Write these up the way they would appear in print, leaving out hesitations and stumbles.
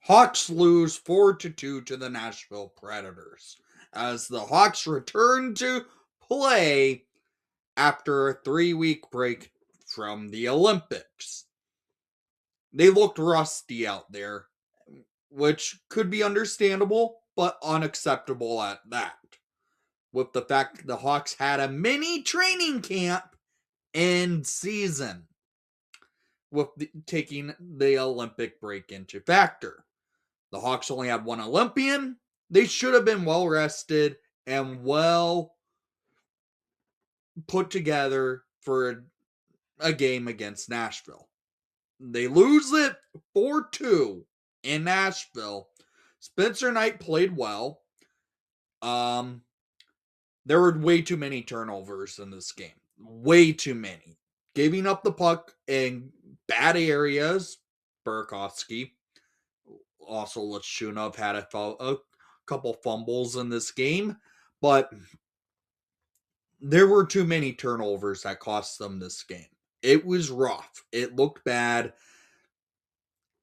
Hawks lose 4-2 to the Nashville Predators as the Hawks return to play after a 3-week break from the Olympics. They looked rusty out there, which could be understandable, but unacceptable at that. With the fact that the Hawks had a mini training camp in season, with taking the Olympic break into factor. The Hawks only had one Olympian. They should have been well rested and well put together for a game against Nashville. They lose it 4-2 in Nashville. Spencer Knight played well. There were way too many turnovers in this game. Way too many. Giving up the puck in bad areas. Burakovsky. Also, Lechunov had a couple fumbles in this game. But there were too many turnovers that cost them this game. It was rough. It looked bad.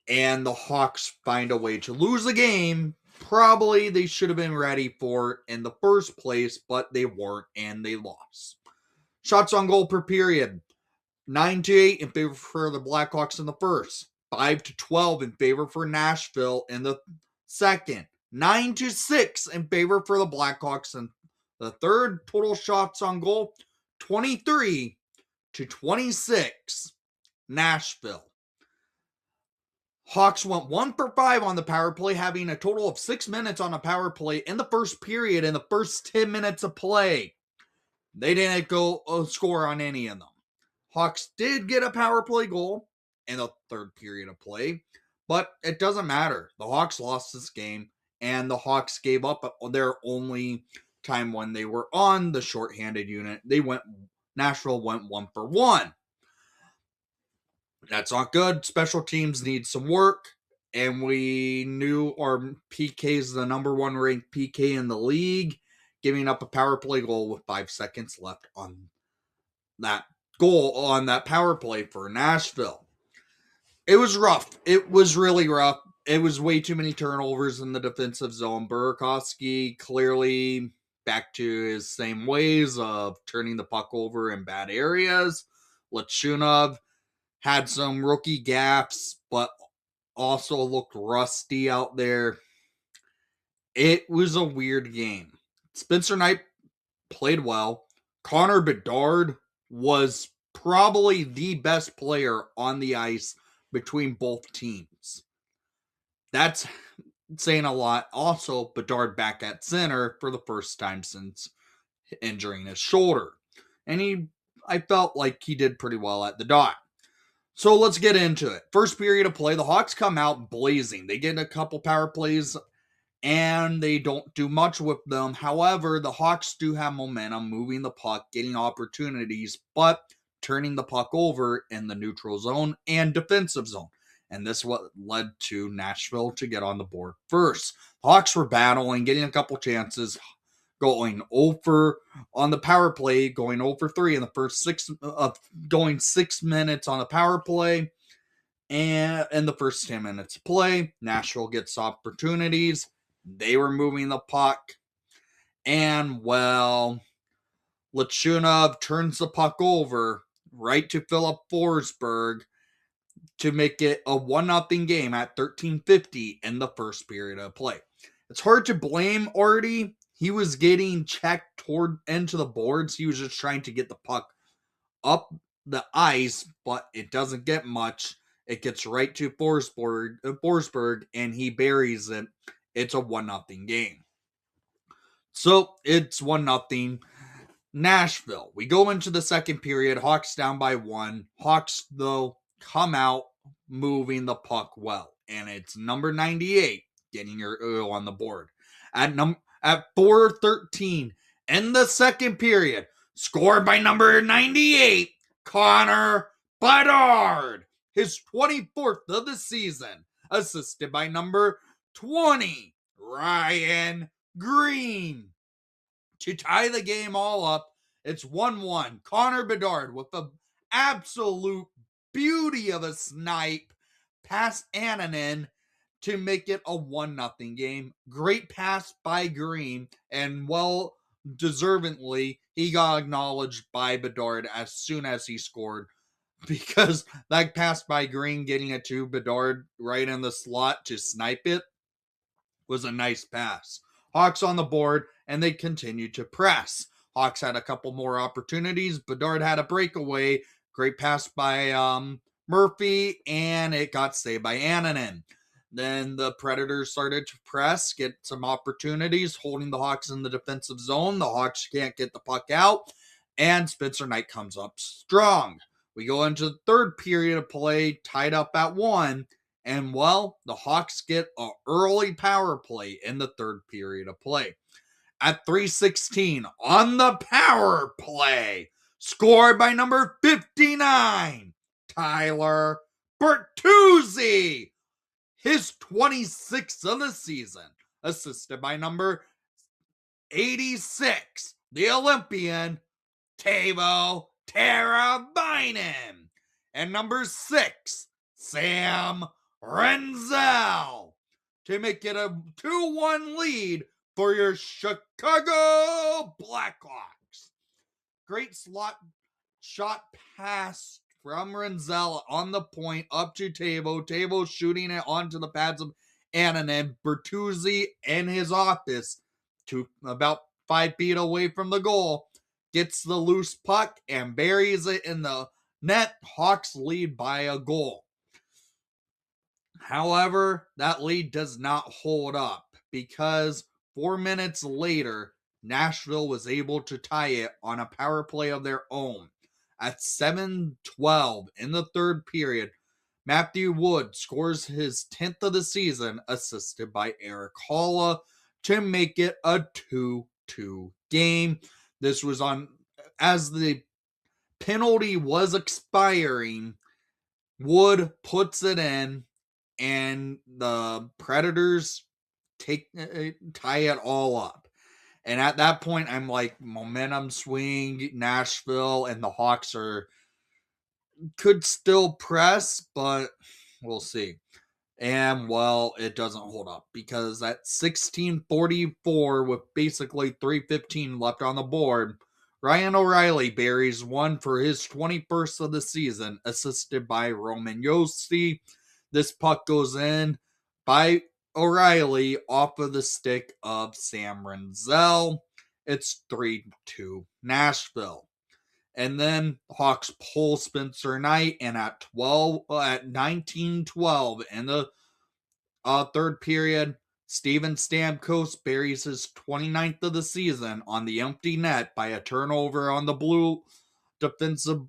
And the Hawks find a way to lose the game. Probably they should have been ready for in the first place, but they weren't, and they lost. Shots on goal per period. 9-8 in favor for the Blackhawks in the first. 5-12 in favor for Nashville in the second. 9-6 in favor for the Blackhawks in the third. Total shots on goal, 23-26. Nashville. Hawks went 1 for 5 on the power play, having a total of 6 minutes on a power play in the first period in the first 10 minutes of play. They didn't go score on any of them. Hawks did get a power play goal in the third period of play, but it doesn't matter. The Hawks lost this game, and the Hawks gave up their only time when they were on the shorthanded unit. Nashville went 1 for 1. That's not good. Special teams need some work. And we knew our PK is the number 1 ranked PK in the league, giving up a power play goal with 5 seconds left on that goal on that power play for Nashville. It was rough. It was really rough. It was way too many turnovers in the defensive zone. Burakovsky clearly back to his same ways of turning the puck over in bad areas. Lechunov had some rookie gaps, but also looked rusty out there. It was a weird game. Spencer Knight played well. Connor Bedard was probably the best player on the ice between both teams. That's saying a lot. Also, Bedard back at center for the first time since injuring his shoulder. And I felt like he did pretty well at the dot. So let's get into it. First period of play, the Hawks come out blazing. They get a couple power plays, and they don't do much with them. However, the Hawks do have momentum, moving the puck, getting opportunities, but turning the puck over in the neutral zone and defensive zone. And this is what led to Nashville to get on the board first. The Hawks were battling, getting a couple chances, going over on the power play, going over 3 in the first 6, going 6 minutes on the power play. And in the first 10 minutes of play, Nashville gets opportunities. They were moving the puck. And, well, Lechunov turns the puck over right to Philip Forsberg to make it a 1-0 game at 13:50 in the first period of play. It's hard to blame Artie. He was getting checked toward into the boards. He was just trying to get the puck up the ice, but it doesn't get much. It gets right to Forsberg, and he buries it. It's a 1-0 game. So it's 1-0 Nashville. We go into the second period. Hawks down by 1. Hawks, though, come out moving the puck well. And it's number 98 getting your on the board. At 4:13 in the second period, scored by number 98, Connor Bedard. His 24th of the season. Assisted by number 20, Ryan Green. To tie the game all up, it's 1-1. Connor Bedard with an absolute beauty of a snipe past Annunen to make it a 1-0 game. Great pass by Green, and deservedly, he got acknowledged by Bedard as soon as he scored, because that pass by Green, getting it to Bedard right in the slot to snipe it, was a nice pass. Hawks on the board, and they continued to press. Hawks had a couple more opportunities. Bedard had a breakaway. Great pass by Murphy, and it got saved by Annunen. Then the Predators started to press, get some opportunities, holding the Hawks in the defensive zone. The Hawks can't get the puck out, and Spencer Knight comes up strong. We go into the third period of play, tied up at 1, and the Hawks get an early power play in the third period of play. At 3:16 on the power play, scored by number 59, Tyler Bertuzzi, his 26th of the season, assisted by number 86, the Olympian, Teuvo Teravainen, and number 6, Sam Renzel, to make it a 2-1 lead for your Chicago Blackhawks. Great slot shot pass from Renzel on the point up to Teuvo. Teuvo shooting it onto the pads of Annunen. Bertuzzi in his office, to about 5 feet away from the goal, gets the loose puck and buries it in the net. Hawks lead by a goal. However, that lead does not hold up, because 4 minutes later, Nashville was able to tie it on a power play of their own. At 7:12 in the third period, Matthew Wood scores his 10th of the season, assisted by Eric Halla, to make it a 2-2 game. This was as the penalty was expiring, Wood puts it in, and the Predators tie it all up. And at that point, I'm like, momentum swing, Nashville, and the Hawks could still press, but we'll see. And it doesn't hold up, because at 16:44, with basically 3:15 left on the board, Ryan O'Reilly buries one for his 21st of the season, assisted by Roman Josi. This puck goes in by O'Reilly off of the stick of Sam Renzel. It's 3-2 Nashville. And then Hawks pull Spencer Knight, and at 19:12 in the third period, Steven Stamkos buries his 29th of the season on the empty net by a turnover on the blue defensive,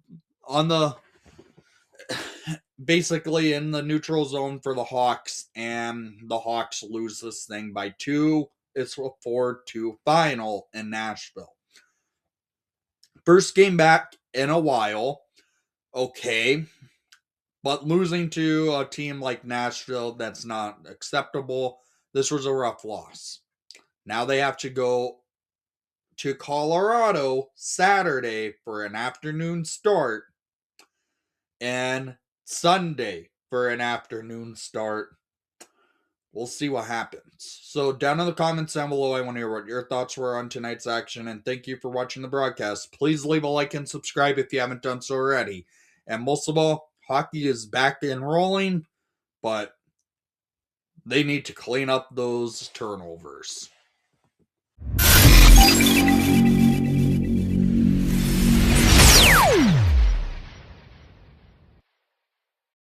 basically in the neutral zone for the Hawks, and the Hawks lose this thing by 2. It's a 4-2 final in Nashville. First game back in a while, okay, but losing to a team like Nashville, that's not acceptable. This was a rough loss. Now they have to go to Colorado Saturday for an afternoon start, and Sunday for an afternoon start. We'll see what happens. So down in the comments down below, I want to hear what your thoughts were on tonight's action, and thank you for watching the broadcast. Please leave a like and subscribe if you haven't done so already. And most of all, hockey is back and rolling, but they need to clean up those turnovers.